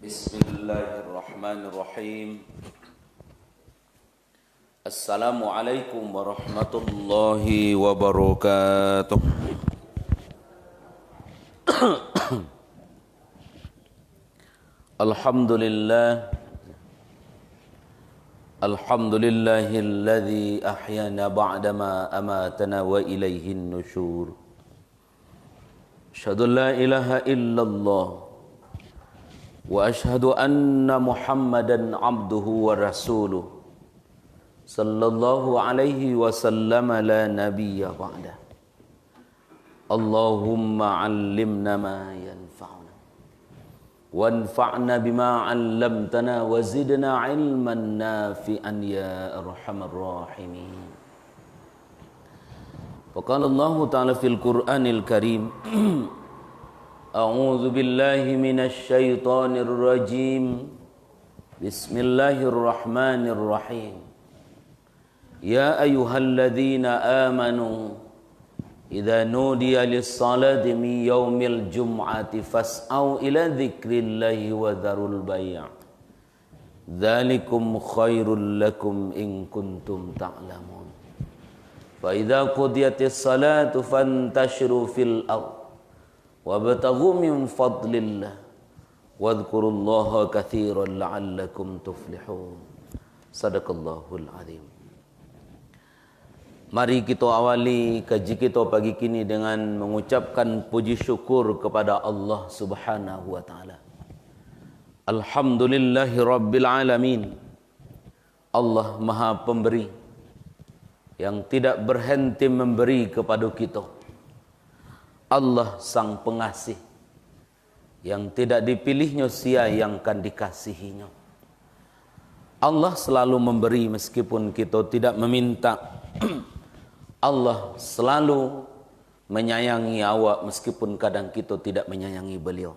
Bismillahirrahmanirrahim. Assalamualaikum warahmatullahi wabarakatuh. Alhamdulillah. Alhamdulillahilladzi ahyana ba'dama amatana wa ilaihin nusyur. Asyhadu an la ilaha illallah wa ashhadu anna Muhammadan abduhu wa rasuluh sallallahu alaihi wasallam la nabiyya ba'da. Allahumma 'allimna ma yanfa'una wanfa'na bima 'allamtana wa zidna 'ilman nafi'an ya arhamar rahimin. Faqala Allah ta'ala fil Qur'anil Karim A'udzu billahi minasy syaithanir rajim. Bismillahirrahmanirrahim. Ya ayyuhalladzina amanu idza nudiya lis-salati min yaumil jum'ati fas'au ila dzikrillahi wa dzarul bai'. Dzalikum khairul lakum in kuntum ta'lamun. Fa idza qudiyatis salatu fantashiru fil ardh wabtaghu min fadlillah wadhkurullaha katsiran la'allakum tuflihun. Sadaqallahul azim. Mari kita awali kaji kita pagi kini dengan mengucapkan puji syukur kepada Allah Subhanahu wa taala. Alhamdulillahi rabbil alamin. Allah Maha Pemberi yang tidak berhenti memberi kepada kita. Allah Sang Pengasih yang tidak dipilihnya sia yang akan dikasihinya. Allah selalu memberi meskipun kita tidak meminta. Allah selalu menyayangi awak meskipun kadang kita tidak menyayangi beliau.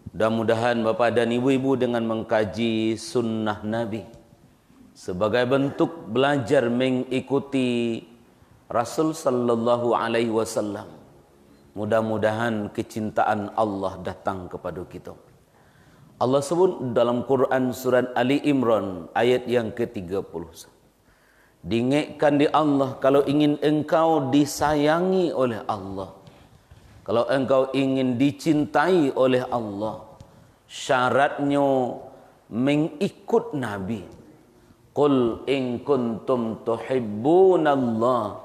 Mudah-mudahan bapa dan ibu-ibu dengan mengkaji sunnah Nabi sebagai bentuk belajar mengikuti Rasul sallallahu alaihi wasallam, mudah-mudahan kecintaan Allah datang kepada kita. Allah sebut dalam Quran surat Ali Imran ayat yang ke-30. Diingatkan di Allah, kalau ingin engkau disayangi oleh Allah, kalau engkau ingin dicintai oleh Allah, syaratnya mengikut Nabi. Qul in kuntum tuhibbunallah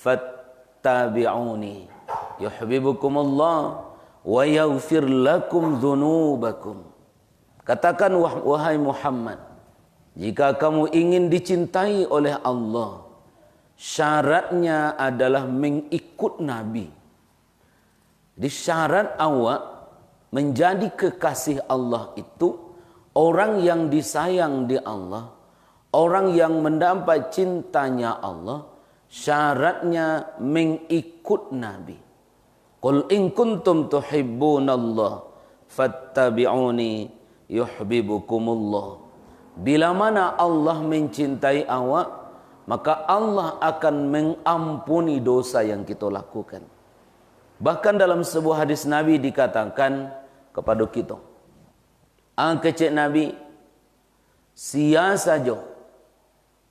fattabi'uni yuhibbukumullah wa yaghfir lakum dzunubakum. Katakan wahai Muhammad, jika kamu ingin dicintai oleh Allah, syaratnya adalah mengikut Nabi. Di syarat awak menjadi kekasih Allah itu orang yang disayang di Allah, orang yang mendapat cintanya Allah, syaratnya mengikut Nabi. Qul in kuntum tuhibbunallah fattabi'uni yuhibbukumullah. Bila mana Allah mencintai awak, maka Allah akan mengampuni dosa yang kita lakukan. Bahkan dalam sebuah hadis Nabi dikatakan kepada kita, kecik Nabi, sia saja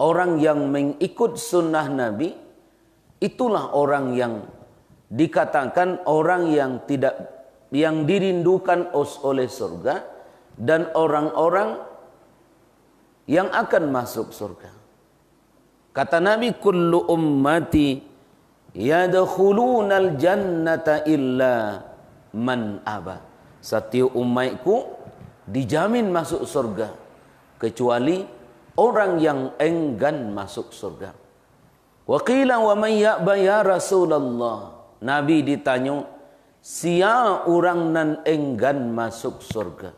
orang yang mengikut sunnah Nabi, itulah orang yang dikatakan orang yang dirindukan oleh surga dan orang-orang yang akan masuk surga. Kata Nabi, kullu ummati yadkhulunal jannata illa man aba. Setiap umatku dijamin masuk surga kecuali orang yang enggan masuk surga. Wa qila wa man ya'ba ya Rasulullah. Nabi ditanya, sia orang nan enggan masuk surga?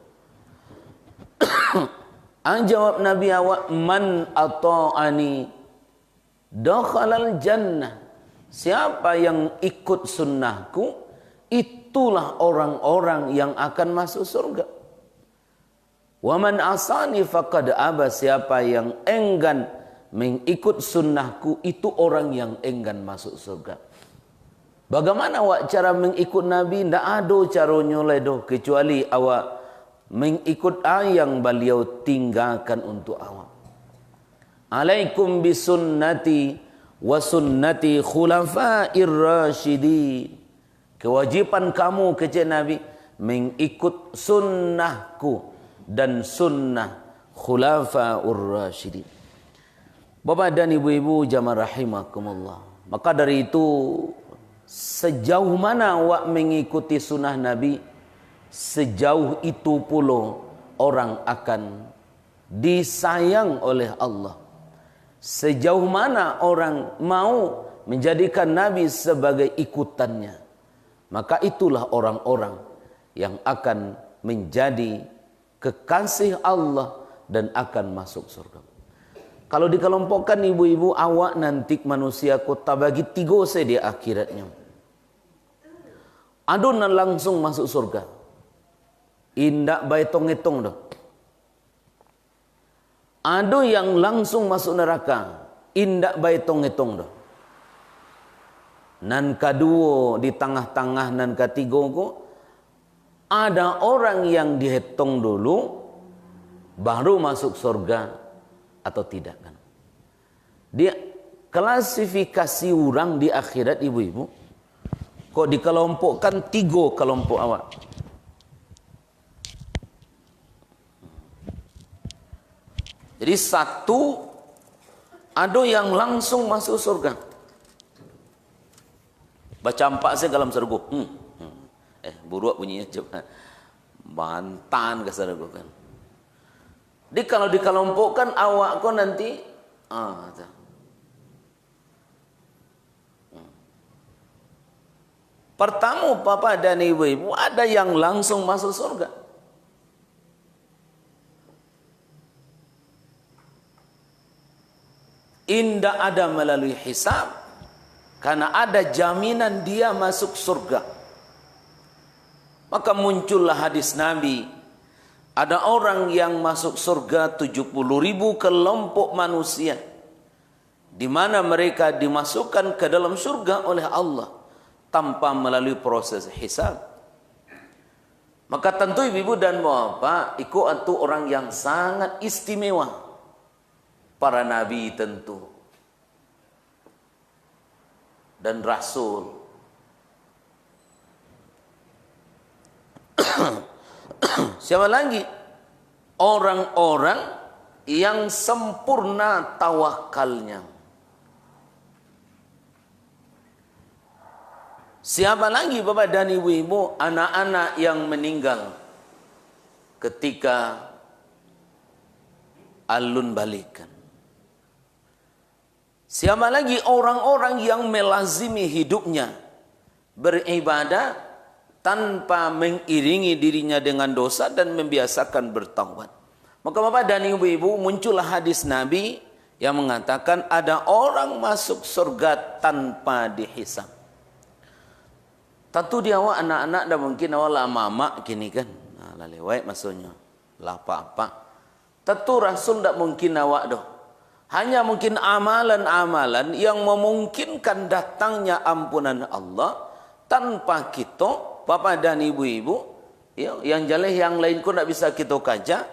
Jawab Nabi awak, man ata'ani dakhalal jannah. Siapa yang ikut sunnahku, itulah orang-orang yang akan masuk surga. Wa man asani faqad aba. Siapa yang enggan mengikut sunnahku, itu orang yang enggan masuk surga. Bagaimana awak cara mengikut Nabi? Tidak ada caranya ledoh kecuali awak mengikut yang beliau tinggalkan untuk awak. Alaikum bisunnati wa sunnati khulafair rasyidin. Kewajiban kamu kata Nabi mengikut sunnahku dan sunnah khulafaur rasyidin. Bapak dan ibu-ibu jamaah rahimakumullah. Maka dari itu sejauh mana awak mengikuti sunnah Nabi, sejauh itu pula orang akan disayang oleh Allah. Sejauh mana orang mau menjadikan Nabi sebagai ikutannya, maka itulah orang-orang yang akan menjadi kekasih Allah dan akan masuk surga. Kalau dikelompokkan ibu-ibu, awak nanti manusia kota bagi 3 saya di akhiratnya. Adun langsung masuk surga. Indak baitong-itong dah. Ada yang langsung masuk neraka, indak baitong-itong dah. Nan kedua di tengah-tengah nan ketiga ko ada orang yang dihitung dulu baru masuk surga atau tidak kan. Dia klasifikasi orang di akhirat ibu-ibu kok dikelompokkan 3 kelompok awak. Jadi satu, ada yang langsung masuk surga. Baca empat saya dalam sergu. Buruk bunyinya coba. Bantan ke sergu kan. Jadi kalau dikelompokkan awak kau nanti. Pertama Bapak dan Ibu-ibu ada yang langsung masuk surga. Indah ada melalui hisab, karena ada jaminan dia masuk surga. Maka muncullah hadis Nabi, ada orang yang masuk surga 70.000 kelompok manusia, di mana mereka dimasukkan ke dalam surga oleh Allah tanpa melalui proses hisab. Maka tentu ibu dan bapak ikut itu orang yang sangat istimewa. Para nabi tentu dan rasul. Siapa lagi? Orang-orang yang sempurna tawakalnya. Siapa lagi Bapak dan Ibu-ibu? Anak-anak yang meninggal ketika alun balikan. Siapa lagi? Orang-orang yang melazimi hidupnya beribadah tanpa mengiringi dirinya dengan dosa dan membiasakan bertaubat. Maka Bapak dan Ibu-ibu, muncullah hadis Nabi yang mengatakan ada orang masuk surga tanpa dihisab. Tentu dia awak anak-anak dah mungkin awak lah mama kini kan. Lah lewat maksudnya. Lah apa-apa. Tentu Rasul tak mungkin awak dah. Hanya mungkin amalan-amalan yang memungkinkan datangnya ampunan Allah tanpa kita, Bapak dan Ibu-ibu, ya, yang jelas yang lain pun tak bisa kita kaca,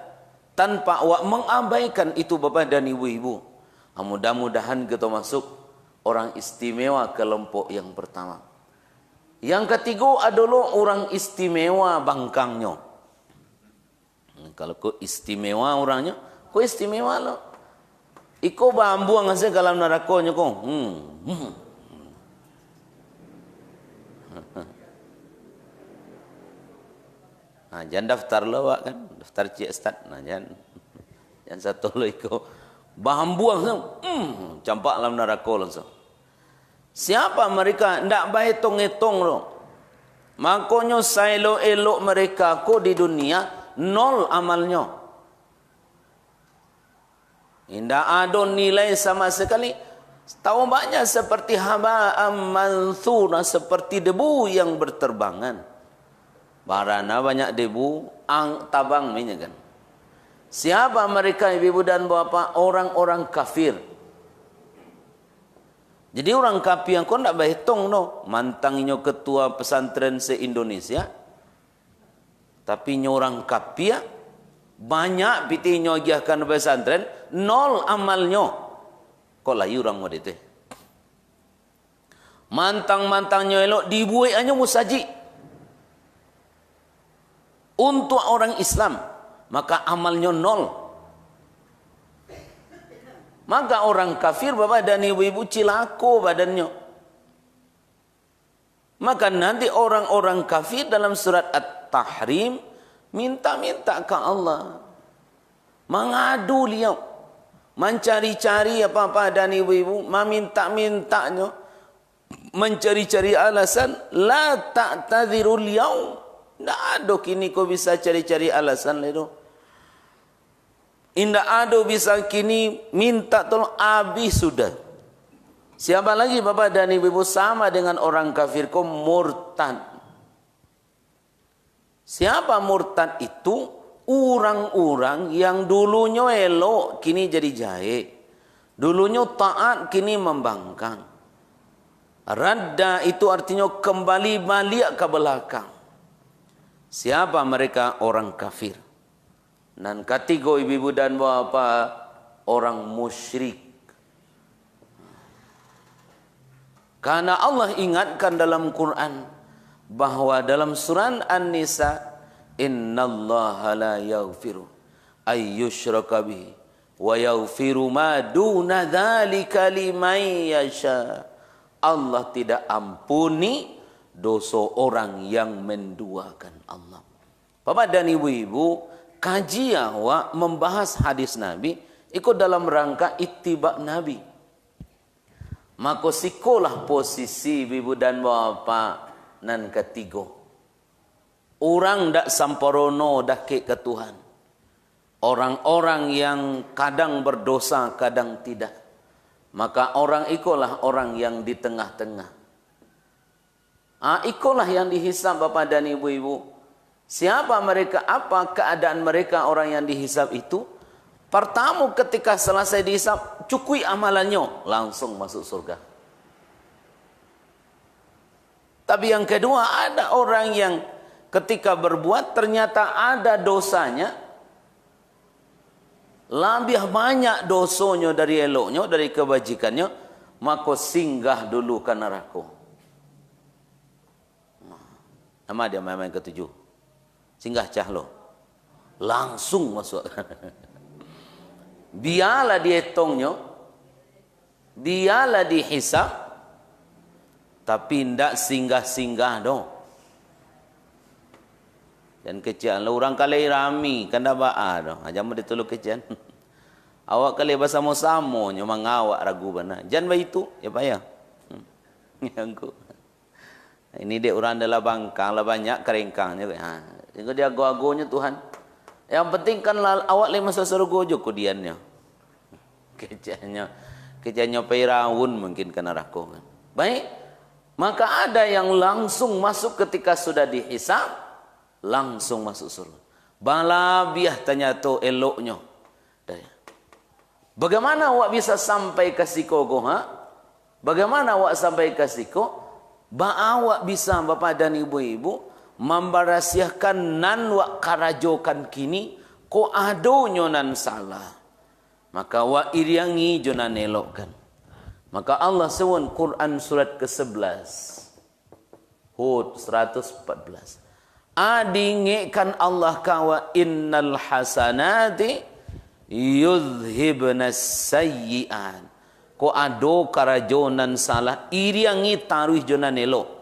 tanpa awak mengabaikan itu Bapak dan Ibu-ibu. Mudah-mudahan kita masuk orang istimewa kelompok yang pertama. Yang ketiga adalah orang istimewa bangkangnya. Kalau kau istimewa orangnya, kau istimewa lo. Iko bambu ang asa dalam nerakonya ko. Nah, jangan daftar lo kan, daftar Cik Ustaz. Nah, jangan satu lo iko bambu ang campak dalam neraka langsung. Siapa mereka? Ndak baik hitung-hitung lo. Makanya saya elok mereka ko di dunia nol amalnya. Tidak ada nilai sama sekali. Tahu banyak seperti haba'am manthura, seperti debu yang berterbangan. Barana banyak debu, tabang minyak kan. Siapa mereka ibu dan bapak? Orang-orang kafir. Jadi orang kafir yang kau tak berhitung no. Mantangnya ketua pesantren se-Indonesia. Tapi nyorang kapia banyak piti nyogiahkan pesantren, nol amalnya. Kok layu orang mau itu? Mantang-mantangnya elok dibuai hanya musaji. Untuk orang Islam, maka amalnya nol. Maka orang kafir bapak dan ibu-ibu cilako badannya. Maka nanti orang-orang kafir dalam surat At-Tahrim minta-minta ke Allah. Mengadu liau. Mencari-cari apa-apa dan ibu-ibu. Meminta-mintanya. Mencari-cari alasan. La ta'tadhirul yaum. Tidak ada kini kau bisa cari-cari alasan itu. Tidak ada bisa kini minta tolong habis sudah. Siapa lagi bapak dan ibu sama dengan orang kafir kau murtad. Siapa murtad itu? Orang-orang yang dulunya elok kini jadi jahe. Dulunya taat kini membangkang. Radda itu artinya kembali balik ke belakang. Siapa mereka? Orang kafir. Dan ketiga ibu-ibu dan bapak, orang musyrik. Karena Allah ingatkan dalam Quran bahwa dalam surah An-Nisa, innallaha la yaghfiru ayyushraka bihi wa yaghfiru ma duna dzalika liman yasha. Allah tidak ampuni dosa orang yang menduakan Allah. Bapak dan ibu-ibu, kaji awak membahas hadis Nabi ikut dalam rangka ittiba Nabi. Maka sikolah posisi ibu dan bapak nan ketiga. Orang dak samporono dak ke Tuhan. Orang-orang yang kadang berdosa, kadang tidak. Maka orang ikulah orang yang di tengah-tengah. Ikulah yang dihisab bapak dan ibu-ibu. Siapa mereka? Apa keadaan mereka orang yang dihisab itu? Pertama ketika selesai dihisab, cukui amalannya, langsung masuk surga. Tapi yang kedua, ada orang yang ketika berbuat ternyata ada dosanya, lebih banyak dosanya dari eloknya, dari kebajikannya, maka singgah dulu ke neraka. Nama dia main-main ketujuh. Singgah cahlo. Langsung masuk. Biarlah dihitungnya. Biarlah dihisab. Tapi tidak singgah-singgah dong. Dan kecian. Orang kali rami. Kan dah ba'a dong. Jangan ditolong kecian. Awak kali bersama-sama. Memang awak ragu benar. Jangan begitu. Ya payah. Yang ini dia orang adalah bangkang lah banyak keringkangnya. Jadi dia ago-agonya Tuhan. Yang penting kan awak lima surga je kudiannya. Kejanya Firaun mungkin kena neraka. Baik. Maka ada yang langsung masuk ketika sudah dihisab, langsung masuk surga. Balabiah tanya tu eloknya. Bagaimana awak bisa sampai ke siko ha? Bagaimana awak sampai ke siko? Awak bisa bapak dan ibu-ibu membarasiahkan nan wak karajokan kini ko adonyo nan salah. Maka wak iriangi jonan elokkan. Maka Allah sewon Quran surat ke-11 Hud 114. Adingekan Allah kawa innal hasanati yudhibnas sayyi'an. Ko ado karajonan salah iriangi taruh jonan elok.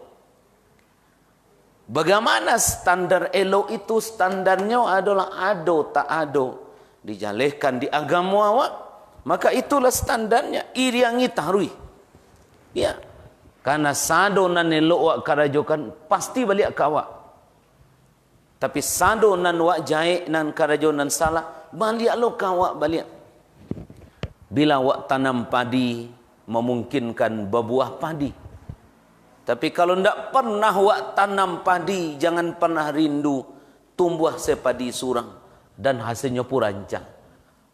Bagaimana standar elok itu? Standarnya adalah ado tak ado. Dijalehkan di agama awak. Maka itulah standarnya. Iriangi taruh. Ya. Karena sado nan elok wak karajokan pasti balik ke awak. Tapi sado nan wak jaik nan karajonan salah balik lo ke awak balik. Bila awak tanam padi, memungkinkan berbuah padi. Tapi kalau tidak pernah awak tanam padi, jangan pernah rindu tumbuh sepadi surang dan hasilnya pun rancang.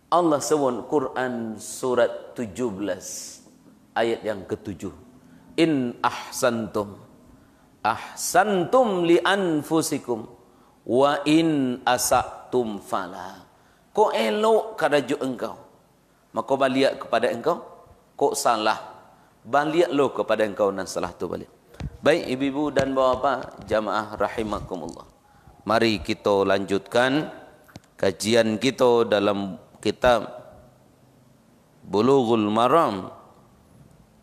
Allah sebut Quran surat 17 ayat yang ke-7. In ahsantum li anfusikum wa in asaktum fala. Kau elok kadajuk engkau, maka balik kepada engkau. Kau salah, balik lo kepada engkau dan salah tu balik. Baik ibu-ibu dan bapa jamaah rahimakumullah. Mari kita lanjutkan kajian kita dalam kitab Bulughul Maram.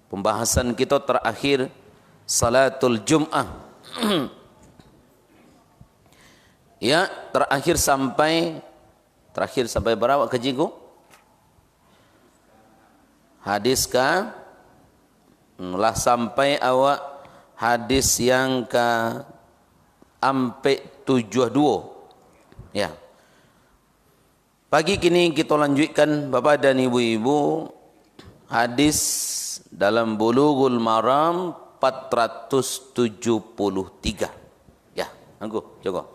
Pembahasan kita terakhir Salatul Jum'ah. Ya, terakhir sampai berapa kajiku? Hadis ka lah sampai awak hadis yang ke ampe 72. Ya. Pagi kini kita lanjutkan Bapak dan Ibu-ibu hadis dalam Bulughul Maram 473. Ya, aku jaga.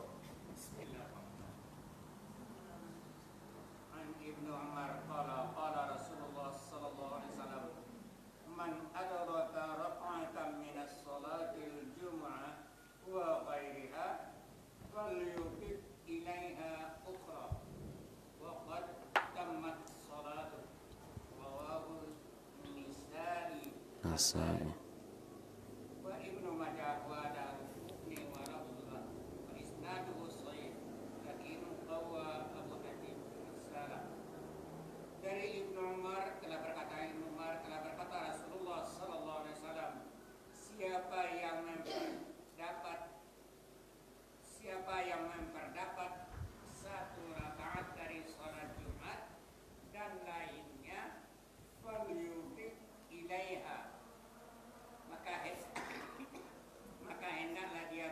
Asal. Siapa yang memperdapat satu rakaat dari salat Jumat dan lainnya, falyutik ilaiha, maka hendaklah dia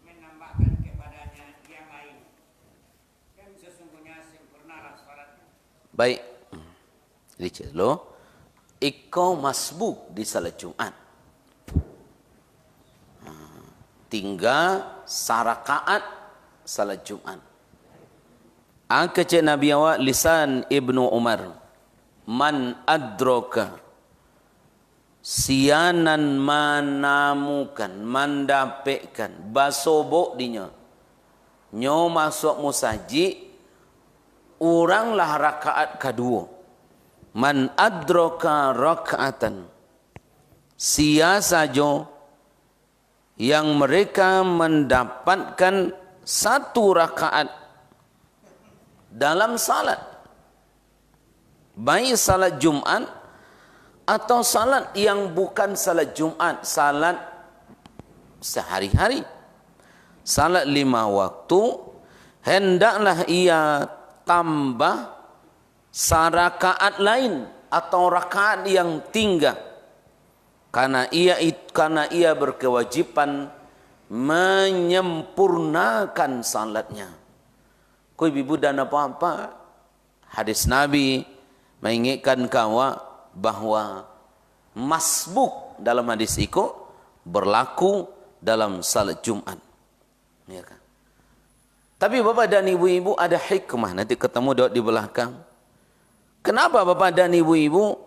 menambahkan kepadanya yang lain, dan sesungguhnya sempurnalah salatnya. Baik, jadi lo ikau masbuk di salat Jumat. Tinggal sarakaat salat Jumat. Angkace Nabi awak lisan Ibnu Umar, man adroka sianan manamukan, mandapekkan basobok dinya nyo masuk musaji uranglah rakaat kedua. Man adroka rakaatan, sia sajo yang mereka mendapatkan satu rakaat dalam salat, baik salat Jumat atau salat yang bukan salat Jumat, salat sehari-hari, salat 5 waktu, hendaklah ia tambah sarakaat lain atau rakaat yang tinggal. Karena ia berkewajiban menyempurnakan salatnya. Kau ibu dan apa-apa, hadis Nabi mengingatkan kawa bahawa masbuk dalam hadis itu berlaku dalam salat Jumat. Ya kan? Tapi Bapak dan Ibu-ibu ada hikmah, nanti ketemu di belakang. Kenapa Bapak dan Ibu-ibu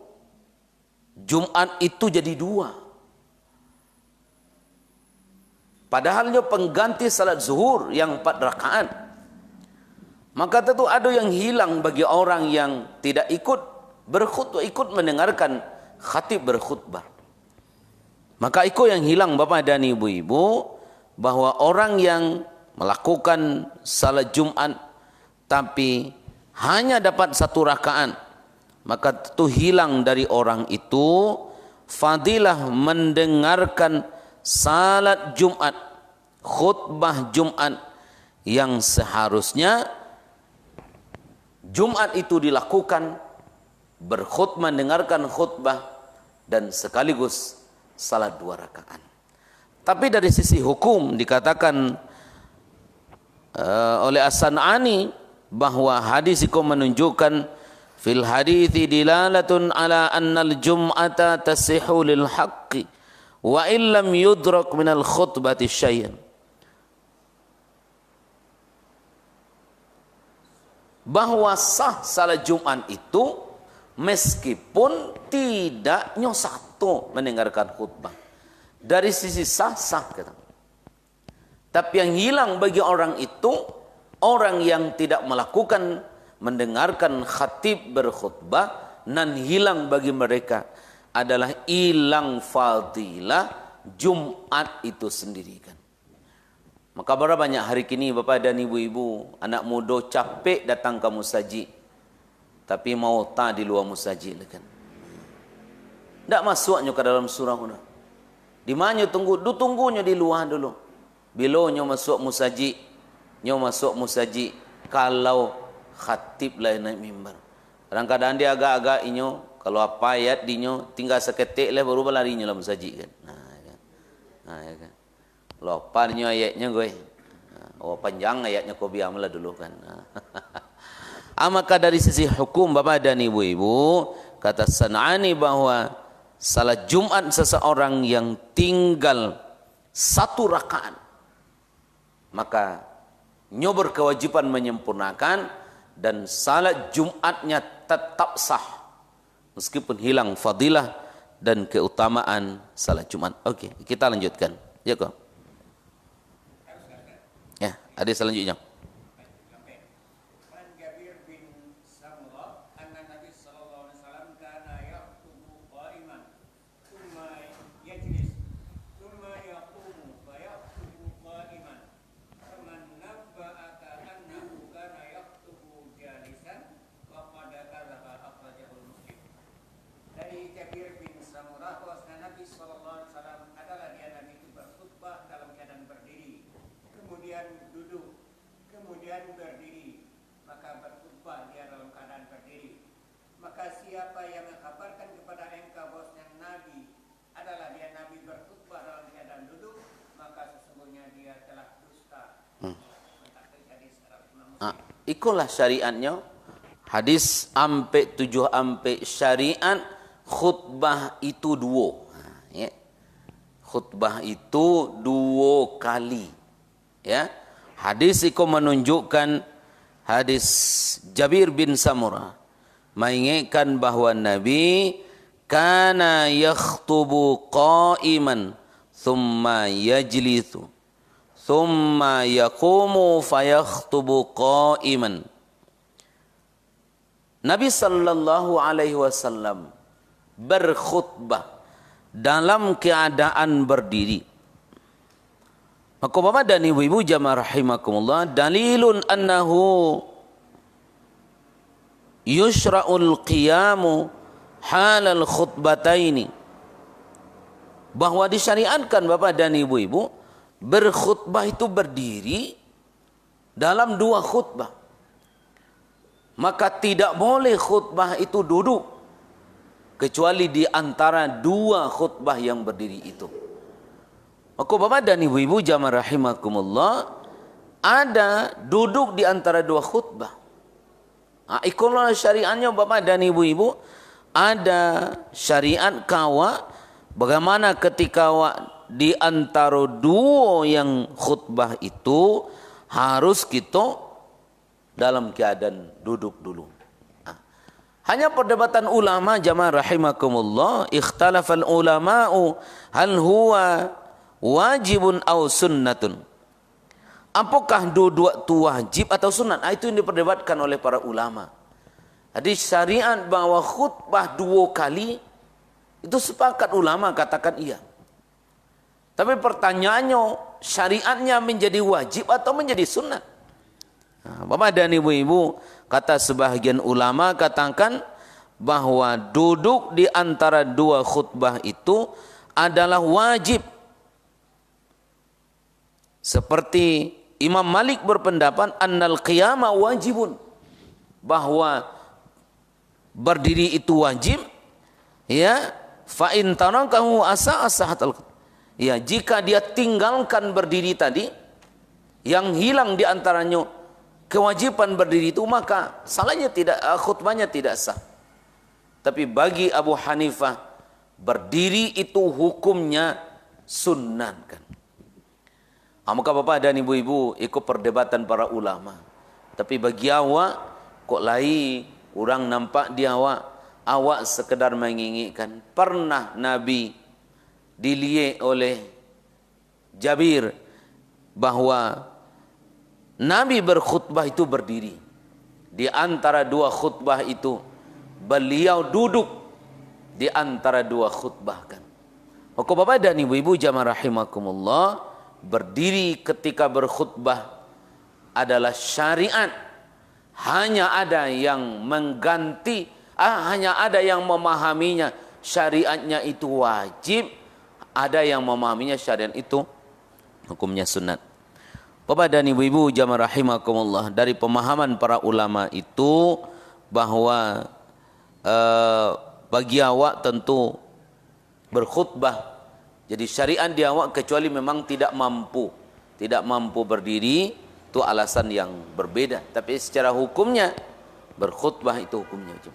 Jumat itu jadi 2? Padahalnya pengganti salat zuhur yang 4 rakaat. Maka tentu ada yang hilang bagi orang yang tidak ikut berkhutbah, ikut mendengarkan khatib berkhutbah. Maka itu yang hilang Bapak dan Ibu-ibu, bahwa orang yang melakukan salat Jumat tapi hanya dapat 1 rakaat, maka itu hilang dari orang itu fadilah mendengarkan salat Jumat, khutbah Jumat, yang seharusnya Jumat itu dilakukan berkhutbah, mendengarkan khutbah dan sekaligus salat 2 rakaat. Tapi dari sisi hukum dikatakan oleh As-San'ani bahwa hadis itu menunjukkan fil hadithi dilalatun ala annal jum'ata tasihhu lil haqqi wa illam yudrak minal khutbati syai'an. Bahwa sah salat Jumat itu meskipun tidak nyosatu mendengarkan khutbah. Dari sisi sah kata. Tapi yang hilang bagi orang itu, orang yang tidak melakukan, mendengarkan khatib berkhutbah, dan hilang bagi mereka adalah hilang fadilah Jumat itu sendiri kan. Maka berapa banyak hari kini bapak dan ibu-ibu, anak muda capek datang ke musajid, tapi mau ta di luar musajid kan. Tak masuknya ke dalam surah una. Di mana tunggunya di luar dulu. Bila nyo masuk musajid, kalau khatib lah naik mimbar. Kadang-kadang dia agak-agak inyo, kalau apa ayat dinyo tinggal seketik lah baru berlarinya lah musajid kan. Ya kan. Kalau apa dinyo ayatnya gue. Panjang ayatnya kau biarlah dulu kan. Maka dari sisi hukum bapak dan ibu-ibu, kata San'ani bahwa salat Jumat seseorang yang tinggal 1 rakaat, maka nyo berkewajiban menyempurnakan dan salat Jumatnya tetap sah meskipun hilang fadilah dan keutamaan salat Jumat. Okey, kita lanjutkan. Ya kok. Ya, hadis selanjutnya. Siapa yang mengkabarkan kepada engkau bahwasanya Nabi adalah dia Nabi berkhutbah dalam keadaan duduk, maka sesungguhnya dia telah dusta. Ikulah syariatnya. Hadis ampe 7 ampe syariat khutbah itu 2. Ya. Khutbah itu 2 kali. Ya. Hadis itu menunjukkan hadis Jabir bin Samurah mengingatkan bahawa Nabi kana yakhtubu qa'iman thumma yajlithu thumma yaqumu fayakhtubu qa'iman. Nabi sallallahu alaihi wasallam berkhutbah dalam keadaan berdiri. Maka bapak dan ibu-ibu jamaah rahimakumullah, dalilun annahu yushra'ul qiyamu halal khutbataini, bahwa disyariatkan bapak dan ibu-ibu berkhutbah itu berdiri dalam 2 khutbah. Maka tidak boleh khutbah itu duduk kecuali di antara 2 khutbah yang berdiri itu. Maka bapak dan ibu-ibu jamaah rahimakumullah, ada duduk di antara 2 khutbah. Ikulah syariatnya bapak dan ibu-ibu. Ada syariat kawa bagaimana ketika di antara 2 yang khutbah itu harus kita dalam keadaan duduk dulu. Hanya perdebatan ulama jamaah rahimakumullah, ikhtalafal ulama'u hal huwa wajibun aw sunnatun. Apakah duduk itu wajib atau sunat? Itu yang diperdebatkan oleh para ulama. Hadis syariat bahwa khutbah 2 kali itu sepakat ulama katakan iya. Tapi pertanyaannya, syariatnya menjadi wajib atau menjadi sunat? Bapak dan ibu-ibu, kata sebahagian ulama katakan bahwa duduk di antara 2 khutbah itu adalah wajib. Seperti Imam Malik berpendapat annal qiyama wajibun, bahwa berdiri itu wajib. Ya, fa in tarakahu asahatal. Ya, jika dia tinggalkan berdiri tadi, yang hilang di antaranya kewajiban berdiri itu, maka salahnya tidak, khutbahnya tidak sah. Tapi bagi Abu Hanifah, berdiri itu hukumnya sunnatkan. Maka bapak dan ibu-ibu ikut perdebatan para ulama. Tapi bagi awak, kok lain orang nampak di awak sekedar menginginkan. Pernah Nabi dilihat oleh Jabir bahwa Nabi berkhutbah itu berdiri. Di antara dua khutbah itu beliau duduk di antara dua khutbah kan. Maka Bapak dan Ibu-ibu jamaah rahimakumullah, berdiri ketika berkhutbah adalah syariat. Hanya ada yang mengganti, hanya ada yang memahaminya syariatnya itu wajib, ada yang memahaminya syariat itu hukumnya sunat. Bapak dan Ibu-ibu jamaah rahimakumullah, dari pemahaman para ulama itu bahwa bagi awak tentu berkhutbah jadi syariat di awak kecuali memang tidak mampu berdiri, itu alasan yang berbeda. Tapi secara hukumnya berkhutbah itu hukumnya wajib.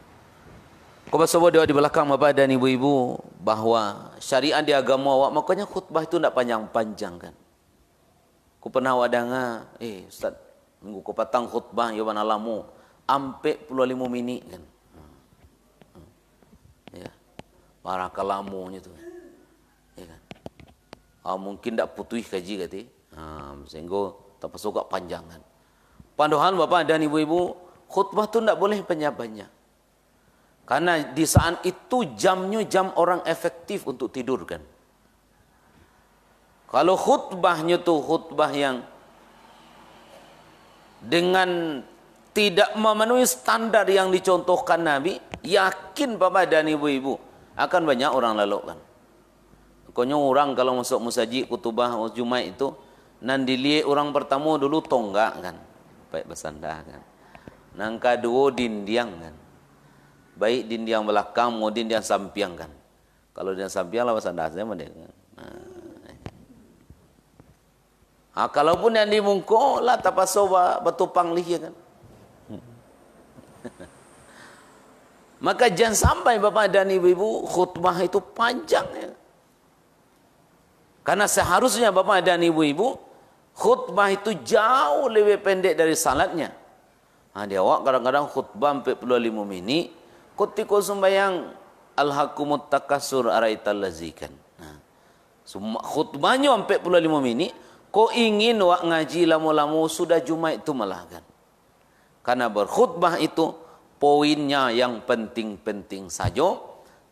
Kau semua di belakang Bapak dan Ibu-ibu bahwa syariat di agama awak makanya khutbah itu tidak panjang-panjang kan. Ku pernah wadanga, Ustaz, minggu ku patang khutbah ya wan alamu ampe 25 minit kan. Ya. Para kalamunya tu. Ya kan. Mungkin tak putuh kaji kati. Sehingga tak pasuk panjang kan. Panduan Bapak dan Ibu-ibu, khutbah tu tak boleh banyak-banyak. Karena di saat itu jamnya jam orang efektif untuk tidur kan. Kalau khutbahnya tu khutbah yang dengan tidak memenuhi standar yang dicontohkan Nabi, yakin Bapak dan Ibu-ibu akan banyak orang lalu kan. Pokoknya orang kalau masuk musajid khutbah Jumat itu, nan dilihat orang pertama dulu tonggak kan, baik bersandar kan. Nang kedua dindiang kan, baik dindiang belakang mau dindiang sampiang kan. Kalau dindiang sampiang lah bersandar saya mana kan. Kalaupun yang dimungko lah tapasoba betupang lih kan. Maka jangan sampai Bapak dan Ibu-ibu khutbah itu panjang ya. Karena seharusnya Bapak dan Ibu-ibu khutbah itu jauh lebih pendek dari salatnya. Dia awak kadang-kadang khutbah 45 menit, ketika sembahyang alhaqumut takasur araital lazikan. Khutbahnya 45 menit. Kau ingin wak ngaji lamu-lamu sudah Jumat itu malah kan. Karena berkhutbah itu poinnya yang penting-penting saja.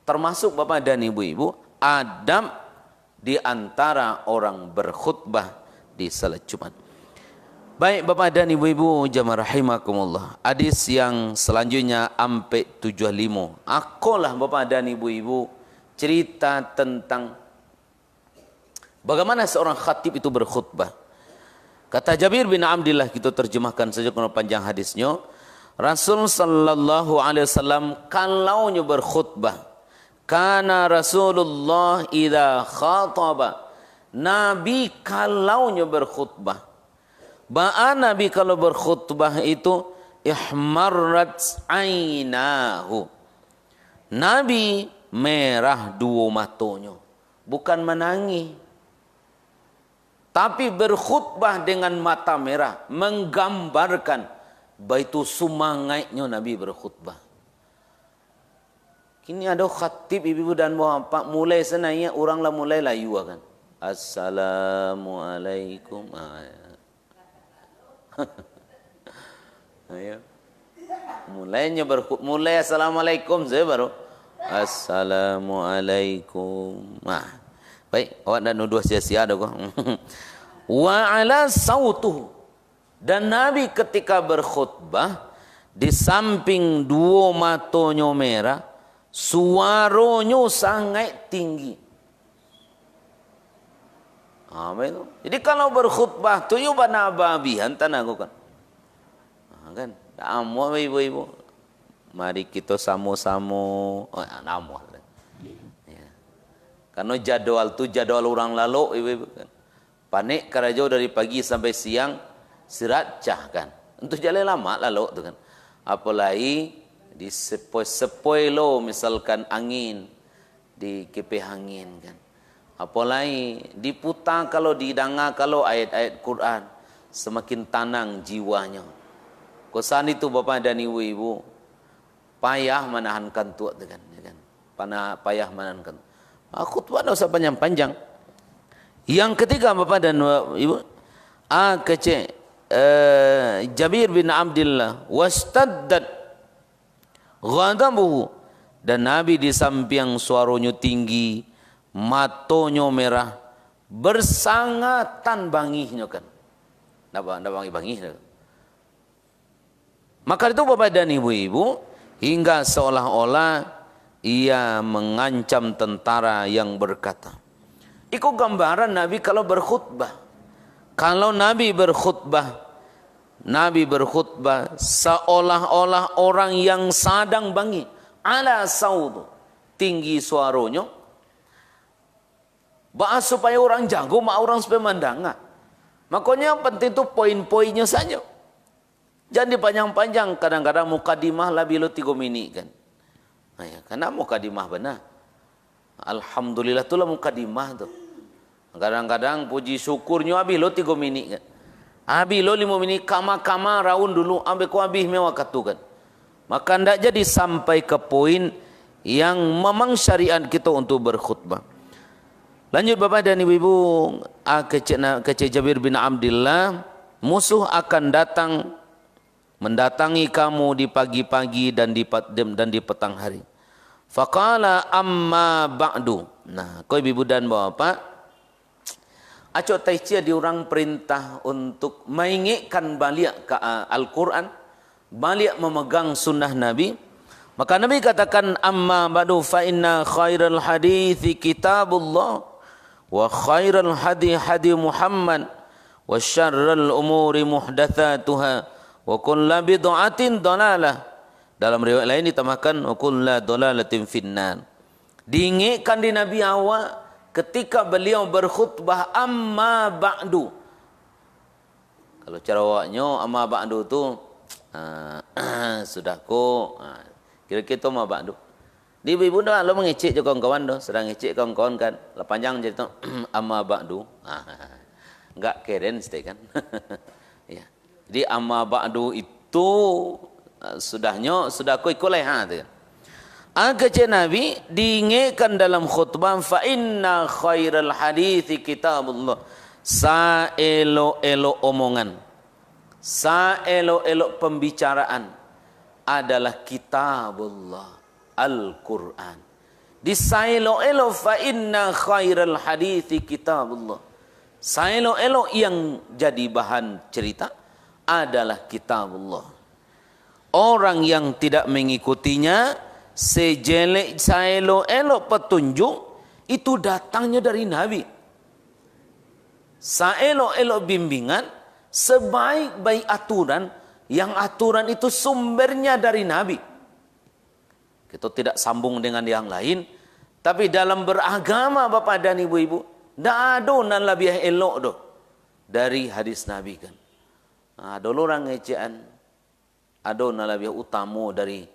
Termasuk Bapak dan Ibu-ibu adab di antara orang berkhutbah di salat Jumat. Baik Bapak dan Ibu-ibu jamaah rahimakumullah. Hadis yang selanjutnya sampai 75. Akulah Bapak dan Ibu-ibu cerita tentang bagaimana seorang khatib itu berkhutbah. Kata Jabir bin Abdillah, kita terjemahkan saja kalau panjang hadisnya. Rasul sallallahu alaihi wasallam kalaunya berkhutbah, kana Rasulullah idza khataba, Nabi kalaunya berkhutbah. Nabi kalau berkhutbah itu ihmarrat ainahu. Nabi merah dua matanya, bukan menangis. Tapi berkhutbah dengan mata merah, menggambarkan baitu semangatnya Nabi berkhutbah. Kini ada khatib ibu dan bapak mulai senaya orang lah mulai layu kan. Assalamualaikum. Ayo. Mulai assalamualaikum saya baru assalamualaikum. Baik, awak dah nuduh sia-sia dah kau. Wa ala sautuh, dan Nabi ketika berkhutbah di samping dua matanya merah, suaranya sangat tinggi. Itu. Jadi kalau berkhutbah tu yo banababihan tanah aku kan. Kan, amu ibu-ibu. Mari kita sama-sama. Namu. Karena jadwal tu jadwal orang lalu, ibu-ibu kan. Panik kerajau dari pagi sampai siang, sirat cah kan. Untuk jalan lama lalu tu kan. Apalagi di sepoi-sepoi lo misalkan angin, di kepeh angin kan. Apalagi diputar kalau didengar kalau ayat-ayat Quran, semakin tenang jiwanya. Kosan itu Bapak dan Ibu-ibu, payah menahankan tuak tu kan. Payah menahankan. Khutbah tak usah panjang-panjang. Yang ketiga Bapak dan Ibu, kece Jabir bin Abdullah wastaddat ghadabuhu, dan Nabi di samping suaranya tinggi, matonyo merah, bersangatan bangihnya kan. Ndak bangih. Maka itu Bapak dan Ibu-ibu, hingga seolah-olah ia mengancam tentara yang berkata. Itu gambaran Nabi kalau berkhutbah. Kalau Nabi berkhutbah seolah-olah orang yang sadang bangi, ala saud, tinggi suaranya, bahas supaya orang jago, orang supaya mendengar. Makanya yang penting itu poin-poinnya saja. Jangan dipanjang-panjang. Kadang-kadang mukadimah lah bilo 3 minit kan. Nah, ya, karena mukadimah benar. Alhamdulillah itulah mukadimah tu. Kadang-kadang puji syukurnya bilo 3 minit kan. Abi lo 5 minit kama raun dulu ambil ku habis mewah katukan. Maka ndak jadi sampai ke poin yang memang syariat kita untuk berkhutbah. Lanjut Bapak dan Ibu, kece Jabir bin Abdullah, musuh akan mendatangi kamu di pagi-pagi dan di petang hari. Faqala amma ba'du. Nah, kau ibu dan bapak, aco taicia diorang perintah untuk mengingatkan balik ke Al-Quran, balik memegang sunnah Nabi. Maka Nabi katakan, amma ba'du fa inna khairal hadithi kitabullah wa khairal hadi Muhammad wa syarral umuri muhdathatuha wa kullu bid'atin dalalah. Dalam riwayat lain ditambahkan wa kullu dalalatin finnar. Diingatkan di Nabi awal ketika beliau berkhutbah amma ba'du. Kalau cara awaknya amma ba'du tu sudah ko kira-kira tu amma ba'du. Di ibu dah lo mengecek je kawan-kawan dah, sedang ngecek kawan-kawan kan. Lah panjang jadi tu amma ba'du. Enggak keren sih kan. Ya. Jadi amma ba'du itu sudah ko ikulai tu. Kece Nabi diingatkan dalam khutbah, fa inna khairal hadithi kitabullah. Saelo-elo omongan, saelo-elo pembicaraan adalah kitabullah, Al-Quran. Di saelo-elo fa inna khairal hadithi kitabullah. Saelo-elo yang jadi bahan cerita adalah kitabullah. Orang yang tidak mengikutinya, sejelek saelo-elo petunjuk itu datangnya dari Nabi. Saelo-elo bimbingan, sebaik-baik aturan, yang aturan itu sumbernya dari Nabi. Kita tidak sambung dengan yang lain, tapi dalam beragama Bapak dan Ibu-ibu, tidak ada yang lebih elok doh dari hadis Nabi kan. Ada orang ngecean, ada yang lebih utama dari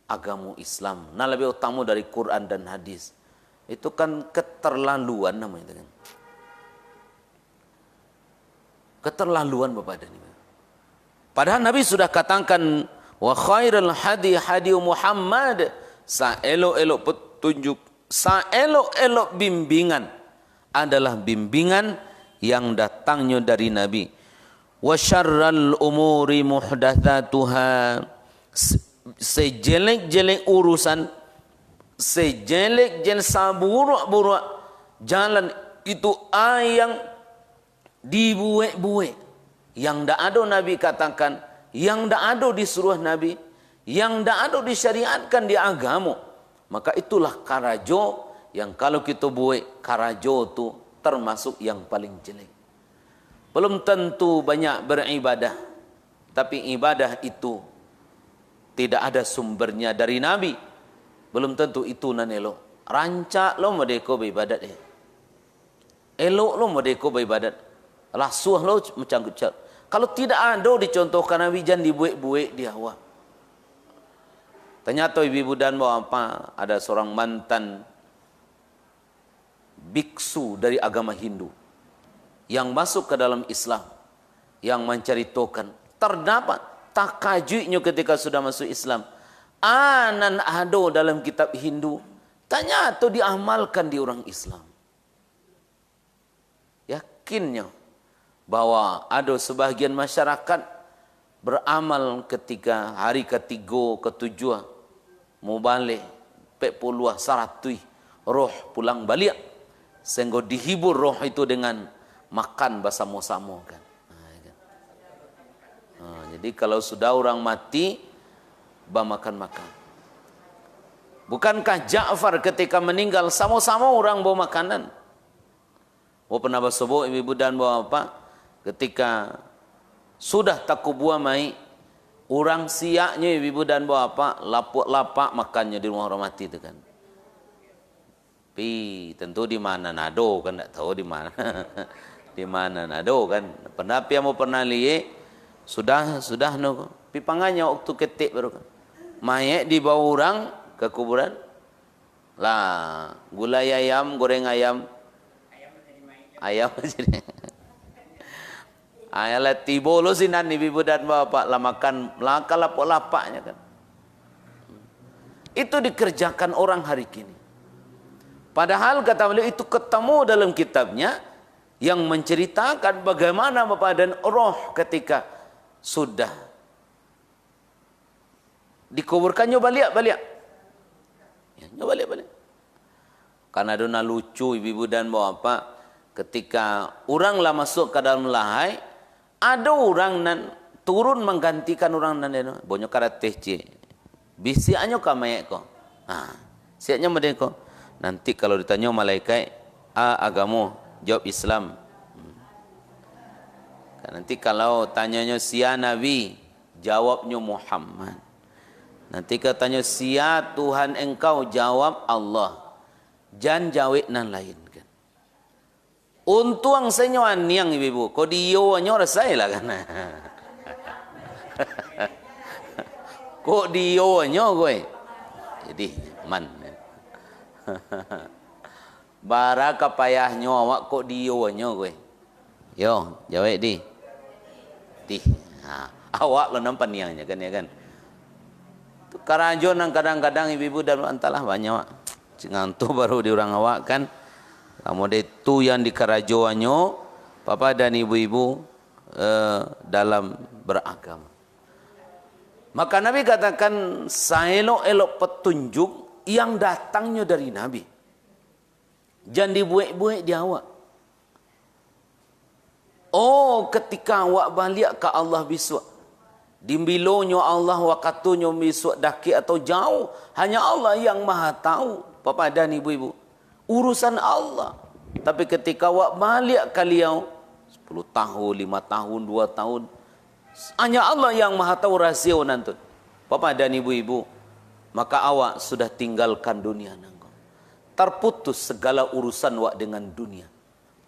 agama Islam, nah lebih utama dari Quran dan hadis. Itu kan keterlaluan namanya kan. Keterlaluan Bapak dan Ibu. Padahal Nabi sudah katakan wa khairul hadi Muhammad, saelo-elo petunjuk, saelo-elo bimbingan adalah bimbingan yang datangnya dari Nabi. Wa syarral umuri muhdatsatuha, sejelek-jelek urusan, sejelek-jelek saburuk-buruk jalan itu yang dibuat-buat, yang tidak ada Nabi katakan, yang tidak ada disuruh Nabi, yang tidak ada disyariatkan di agama. Maka itulah karajo yang kalau kita buat karajo itu termasuk yang paling jelek. Belum tentu banyak beribadah, tapi ibadah itu tidak ada sumbernya dari Nabi. Belum tentu itu nan elok. Rancak lo modeko beribadat dia. Elok lo modeko beribadat. Lasuh lo macam kucak. Kalau tidak ada dicontohkan Nabi, jangan dibuat-buat di awal. Ternyata ibu dan bapa, ada seorang mantan biksu dari agama Hindu yang masuk ke dalam Islam, yang menceritakan terdapat takajuknya ketika sudah masuk Islam. Anan ado dalam kitab Hindu, tanya atau diamalkan di orang Islam. Yakinnya bahwa ada sebahagian masyarakat beramal ketika hari ketiga, ketujuh mau balik, 40 100 roh pulang balik, sehingga dihibur roh itu dengan makan bersama-sama kan. Jadi kalau sudah orang mati, makan-makan. Bukankah Ja'far ketika meninggal sama-sama orang bawa makanan? Oh pernah bersebut ibu dan bawa apa? Ketika sudah takubua mai, orang siaknya ibu dan bawa apa? Lapak makannya di rumah orang mati itu kan. Tapi tentu di mana nado kan, tak tahu di mana. Di mana nado kan. Pernah yang mau pernah lihat sudah no. Pipangannya waktu ketik baru kan. Mayat dibawa orang ke kuburan. Lah, gulai ayam, goreng ayam. Ayam jadi. Ayalah tibo lo sinan ibu dan bapak lah makan laka lapak-lapaknya kan. Itu dikerjakan orang hari kini. Padahal kata beliau itu ketemu dalam kitabnya yang menceritakan bagaimana bapak dan roh ketika sudah dikuburkan nyoba lihat. Ya, nyoba lihat. Karena ada lucu ibu dan bapak ketika orang lah masuk ke dalam lahai, ada orang nan turun menggantikan orang nan deno bonyo karate ce. Bisianyo kamayek ko. Siaknya medeko. Nanti kalau ditanya malaikat, agama, jawab Islam. Nanti kalau tanyanya sia Nabi, jawabnya Muhammad. Nanti katanya sia Tuhan engkau, jawab Allah. Jan jawab nan lain kan. Untuang senyoan yang ibu, ko diyo anyo rasai lah kan. Ko diyo anyo gue. Jadi man. Bara kapayahnya awak kok diyo anyo gue. Yo, jawab di. Awak lo nampak niangnya kan ya kan. Tu karajo nang kadang-kadang ibu dan antalah banyak wak. Ngantuk baru di orang awak kan. Kamu itu yang di karajoannya papa dan ibu-ibu dalam beragama. Maka Nabi katakan saelok-elok petunjuk yang datangnya dari Nabi. Jangan dibuat-buat di awak. Oh, ketika awak balik ke Allah besok, dimbilonyo Allah wakatunyo besok daki atau jauh, hanya Allah yang maha tahu. Papa dan ibu-ibu, urusan Allah. Tapi ketika awak balik kalian 10 tahun, 5 tahun, 2 tahun, hanya Allah yang maha tahu rahsia nanti. Papa dan ibu-ibu, maka awak sudah tinggalkan dunia nangko. Terputus segala urusan awak dengan dunia.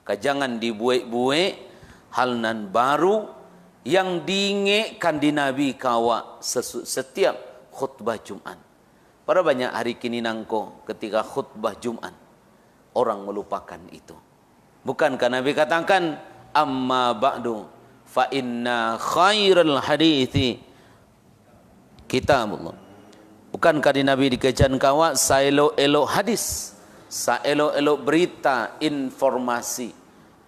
Maka jangan dibuat-buat hal nan baru yang diingatkan di Nabi kawa setiap khutbah Jumat. Pada banyak hari kini nangko ketika khutbah Jumat orang melupakan itu. Bukankah Nabi katakan amma ba'du fa inna khairal hadithi kitabullah. Bukankah di Nabi dikejan kawa saelo-elok hadis, saelo-elok berita, informasi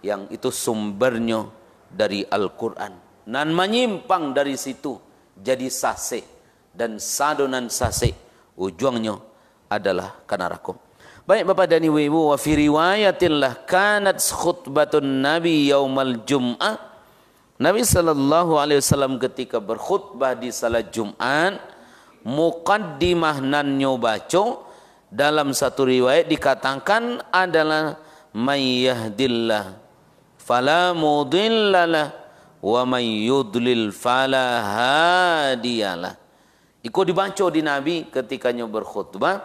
yang itu sumbernya dari Al-Quran. Nan menyimpang dari situ jadi sase dan sadonan sase ujungnya adalah kanarakum. Baik Bapak dan Ibu, wa fi riwayatillah kanat khutbatun Nabi yaumal Jum'ah. Nabi sallallahu alaihi wasallam ketika berkhutbah di salat Jumat, muqaddimah nan nyobaco dalam satu riwayat dikatakan adalah may yahdillah fala mudhillalah wa may yudlil fala hadiyalah. Ikut dibaca di Nabi ketikanya berkhutbah,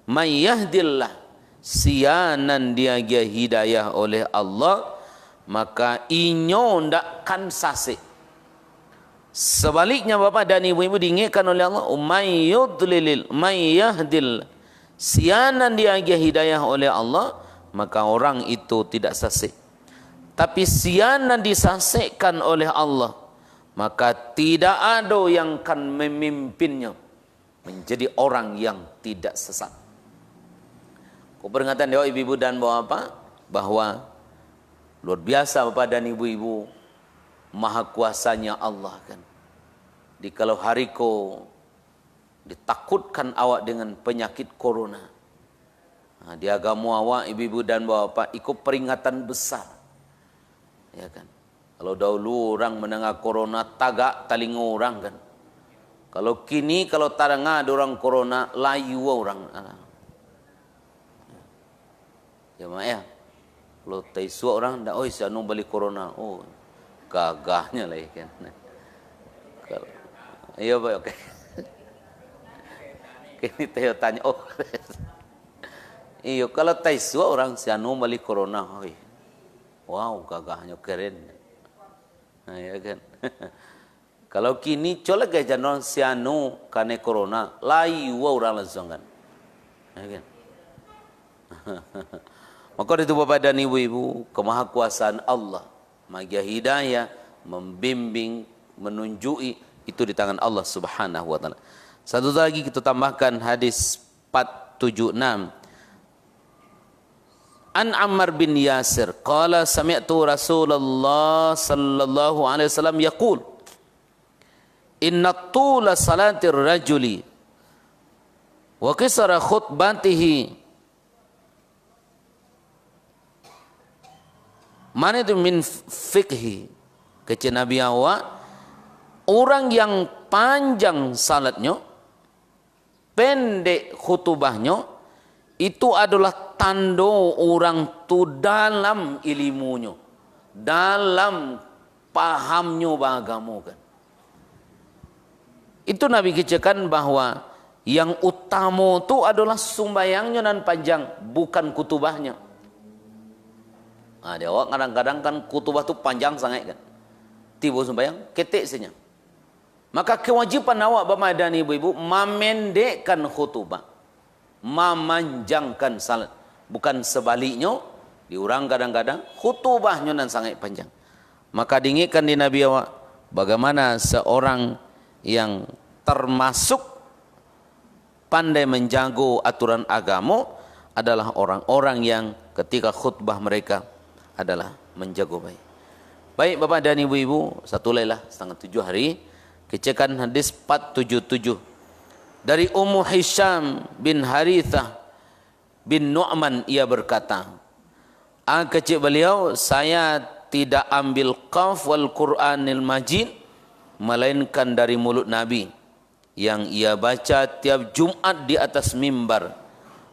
may yahdillah, sianan dia hidayah oleh Allah, maka inyo ndak kan sase. Sebaliknya Bapak dan Ibu-ibu diingatkan oleh Allah, may yudlil, may yahdil, sianan dia hidayah oleh Allah, maka orang itu tidak sase. Tapi sianan disasekan oleh Allah, maka tidak ada yang akan memimpinnya menjadi orang yang tidak sesat. Aku peringatan dewa ibu-ibu dan bapak bahwa luar biasa Bapak dan ibu-ibu maha kuasanya Allah kan. Di kalau hari ko ditakutkan awak dengan penyakit corona. Di agama awak, ibu-ibu dan bapak, ikut peringatan besar. Ya kan. Kalau dahulu orang mendengar corona tagak talingo orang kan. Kalau kini kalau taranga ada orang corona layu orang. Ya mak ya. Kalau taisua orang dah oi sianu balik corona. Oh, gagahnya lah kan. Kalau iya baik okey. Kini tanya tanya oh. Iyo kalau taisua orang sianu balik corona oi. Wow, gagahnya keren. Nah, ya kan. Kalau kini colek aja non sianu kane corona layu orang langsung kan. Ya kan. Maka itu Bapak dan Ibu-ibu, kemahakuasaan Allah, magia hidayah, membimbing, menunjui itu di tangan Allah Subhanahu wa taala. Satu lagi kita tambahkan hadis 476. An Ammar bin Yasir qala sami'tu Rasulullah sallallahu alaihi wasallam yaqul inna tula salatir rajuli wa qisara khutbatihi mana itu min fikhi kece Nabi awak orang yang panjang salatnya pendek khutbahnya itu adalah tanda orang tu dalam ilmunya, dalam pahamnya beragama kan. Itu Nabi katakan bahwa yang utama tu adalah sumbayangnya dan panjang, bukan kutubahnya. Dia awak kadang-kadang kan kutubah tu panjang sangat kan. Tiba sumbayang, ketik saja. Maka kewajiban awak Bapak dan Ibu-ibu memendekkan khutbah, memanjangkan salat, bukan sebaliknya. Diurang kadang-kadang khutbahnya dan sangat panjang. Maka diingatkan di Nabi awak bagaimana seorang yang termasuk pandai menjaga aturan agama adalah orang-orang yang ketika khutbah mereka adalah menjaga baik. Baik Bapak dan Ibu-ibu, satu lailah setengah 7 hari kecekan hadis 477 dari Ummu Hisham bin Harithah bin Nu'man, ia berkata, kecik beliau, saya tidak ambil qaf wal Qur'anil Majid melainkan dari mulut Nabi yang ia baca tiap Jumat di atas mimbar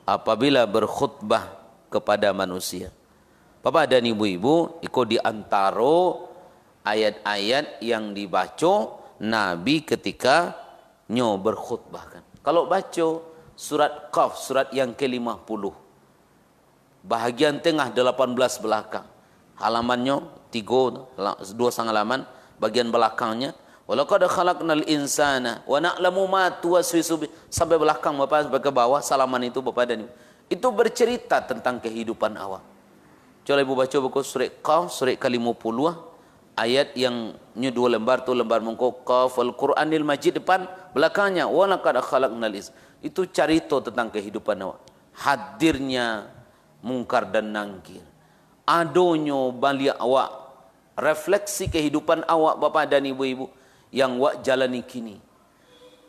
apabila berkhutbah kepada manusia. Bapak dan Ibu-ibu, ikut di antara ayat-ayat yang dibaca Nabi ketika berkhutbah kan. Kalau baca surat Qaf, surat yang ke-50, bahagian tengah 18 belakang, halamannya 2 halaman, bagian belakangnya walaqad khalaqnal insana wa na'lamu ma tuwaswisu sampai belakang Bapak, sampai ke bawah salaman itu Bapak dan Ibu. Itu bercerita tentang kehidupan awak. Coba Ibu baca buku surat Qaf, surat ke-50, ayat yang 2 lembar tu lembar mengko Qaf al-Quranil Majid, depan belakangnya walaqad khalaqnal insana. Itu cerita tentang kehidupan awak, hadirnya mungkar dan nangkir, adonyo balik awak, refleksi kehidupan awak Bapak dan Ibu-ibu yang awak jalani kini.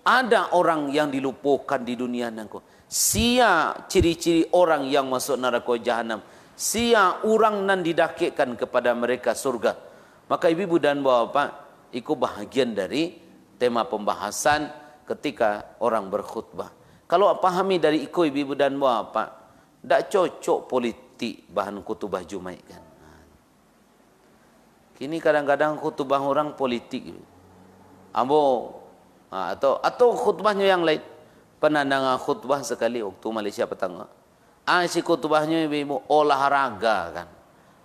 Ada orang yang dilupakan di dunia nangko. Sia ciri-ciri orang yang masuk neraka jahanam, sia orang nan didakikkan kepada mereka surga. Maka ibu dan bapak, itu bahagian dari tema pembahasan ketika orang berkhutbah. Kalau pahami dari itu ibu dan bapak, tak cocok politik bahan khutbah Jumat kan. Kini kadang-kadang khutbah orang politik, atau khutbahnya yang lain. Pernah dengar khutbah sekali waktu Malaysia petang. Si khutbahnya ibu olahraga kan.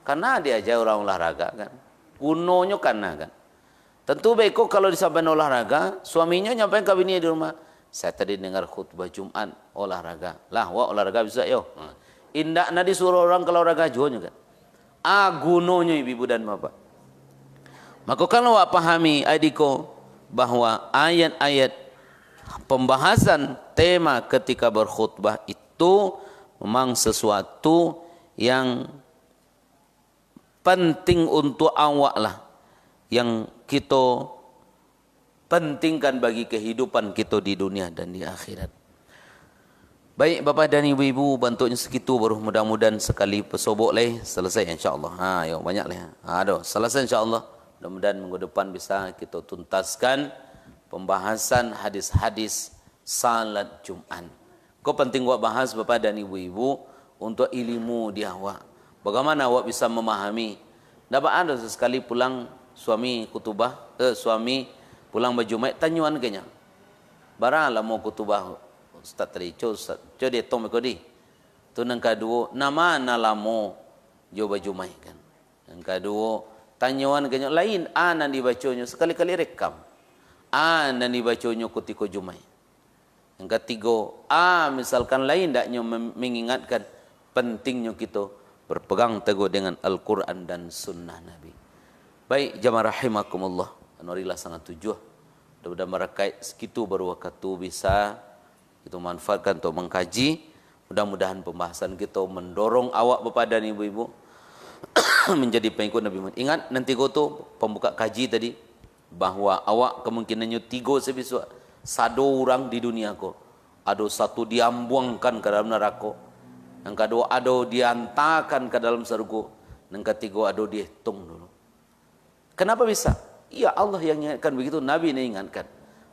Karena dia aja orang olahraga kan. Gunanya karena kan. Tentu baik kalau disampaikan olahraga, suaminya nyampein ke bini di rumah. Saya tadi dengar khutbah Jumat olahraga. Lah, wah olahraga bisa yo. Indak na disuruh orang kalau olahraga juga kan. Gunanya ibu dan bapak. Maka kalau awak pahami adiko bahwa ayat-ayat pembahasan tema ketika berkhutbah itu memang sesuatu yang penting untuk awak lah. yang kita pentingkan bagi kehidupan kita di dunia dan di akhirat. Baik Bapak dan Ibu-ibu, bentuknya segitu baru, mudah-mudahan sekali pesobok leh selesai insya-Allah. Yo banyak leh. Selesai insya-Allah. Mudah-mudahan minggu depan bisa kita tuntaskan pembahasan hadis-hadis salat Jumat. Kau penting buat bahas Bapak dan Ibu-ibu untuk ilmu di awak. Bagaimana awak bisa memahami? Dapat ada sekali pulang suami suami pulang berjumaat tanyuan kenya. Baranglah mau kutubah Ustaz tadi, Ustaz dia tong ko di. Tu nang kadua nama nalamo jo berjumaat kan. Yang kedua tanyuan kenya lain anan dibacanya sekali-kali rekam. Anan dibacanya ketika Jumaat. Yang ketiga, misalkan lain daknya mengingatkan pentingnya kita berpegang teguh dengan Al-Quran dan Sunnah Nabi. Baik, jamaah rahimakumullah. Anwarilah sangat tujuh. Mudah-mudahan merekai segitu baru waktu bisa kita manfaatkan untuk mengkaji. Mudah-mudahan pembahasan kita mendorong awak Bapak dan Ibu-ibu menjadi pengikut Nabi Muhammad. Ingat nanti kau tu pembuka kaji tadi bahawa awak kemungkinannya 3 sebisa satu orang di dunia ko. Ada satu diambuangkan ke dalam neraka. Yang kedua ada diantarkan ke dalam surga. Yang ketiga ada dihitung dulu. Kenapa bisa? Ya Allah yang ingatkan begitu, Nabi ini ingatkan.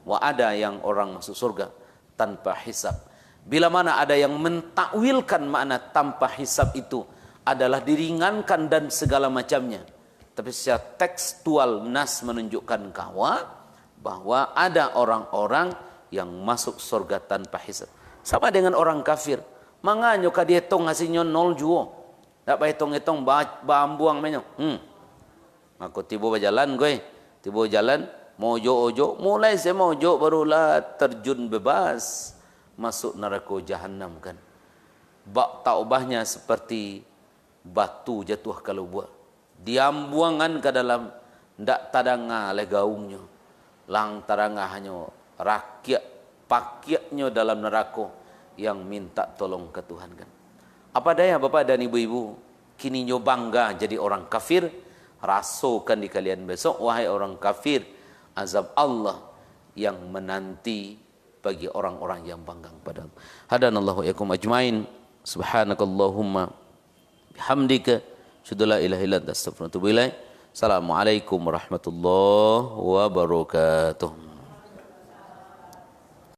Wa ada yang orang masuk surga tanpa hisab. Bila mana ada yang mentakwilkan makna tanpa hisab itu adalah diringankan dan segala macamnya. Tapi secara tekstual nas menunjukkan bahwa ada orang-orang yang masuk surga tanpa hisab. Sama dengan orang kafir. Manganyo ka dihitung hasilnya 0 juga. Tak payah hitung-hitung bambuang menyo. Aku tiba berjalan gue. Tiba jalan mojo-ojo, mulai saya mojo barulah terjun bebas masuk neraka jahanam kan. Bak taubahnya seperti batu jatuh kalau buat. Diambuangan ke dalam ndak tadanga oleh gaungnya. Lang taranga hanya rakyat pakyatnya dalam neraka yang minta tolong ke Tuhan kan. Apa daya Bapak dan Ibu-ibu, kini nyo bangga jadi orang kafir, rasakan di kalian besok wahai orang kafir azab Allah yang menanti bagi orang-orang yang bangga kepada Allah. Hadanallahu yakum ajmain. Subhanakallahumma bihamdika asyhadu la ilaha illa anta astaghfiruka wa atubu ilaik. Assalamualaikum warahmatullahi wabarakatuh.